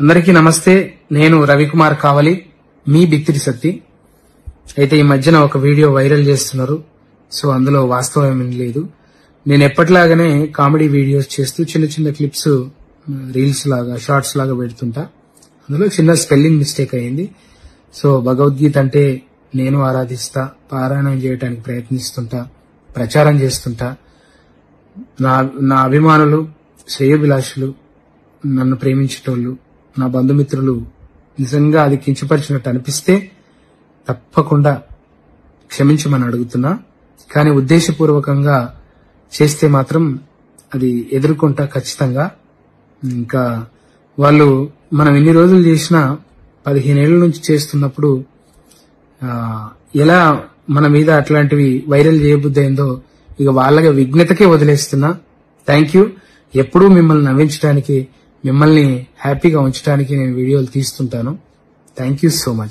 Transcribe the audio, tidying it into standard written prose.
అందరికీ నమస్తే. నేను రవికుమార్ కావలి, మీ బిత్తిరి సత్తి. అయితే ఈ మధ్యన ఒక వీడియో వైరల్ చేస్తున్నారు. సో అందులో వాస్తవం ఏమీ లేదు. నేను ఎప్పటిలాగానే కామెడీ వీడియోస్ చేస్తూ చిన్న చిన్న క్లిప్స్ రీల్స్ లాగా షార్ట్స్ లాగా పెడుతుంటా. అందులో చిన్న స్పెల్లింగ్ మిస్టేక్ అయింది. సో భగవద్గీత అంటే నేను ఆరాధిస్తా, పారాయణం చేయడానికి ప్రయత్నిస్తుంటా, ప్రచారం చేస్తుంటా. నా అభిమానులు, శ్రేయోభిలాషులు, నన్ను ప్రేమించేటోళ్ళు, నా బంధుమిత్రులు నిజంగా అది కించపరిచినట్టు అనిపిస్తే తప్పకుండా క్షమించమని అడుగుతున్నా. కానీ ఉద్దేశపూర్వకంగా చేస్తే మాత్రం అది ఎదుర్కొంటా ఖచ్చితంగా. ఇంకా వాళ్ళు మనం ఎన్ని రోజులు చేసినా 15 ఏళ్ల నుంచి చేస్తున్నప్పుడు ఎలా మన మీద అట్లాంటివి వైరల్ చేయబుద్దయిందో ఇక వాళ్ళ విఘ్నతకే వదిలేస్తున్నా. Thank you. ఎప్పుడూ మిమ్మల్ని నవ్వించడానికి, మిమ్మల్ని హ్యాపీగా ఉంచడానికి నేను వీడియోలు తీస్తుంటాను. Thank you so much.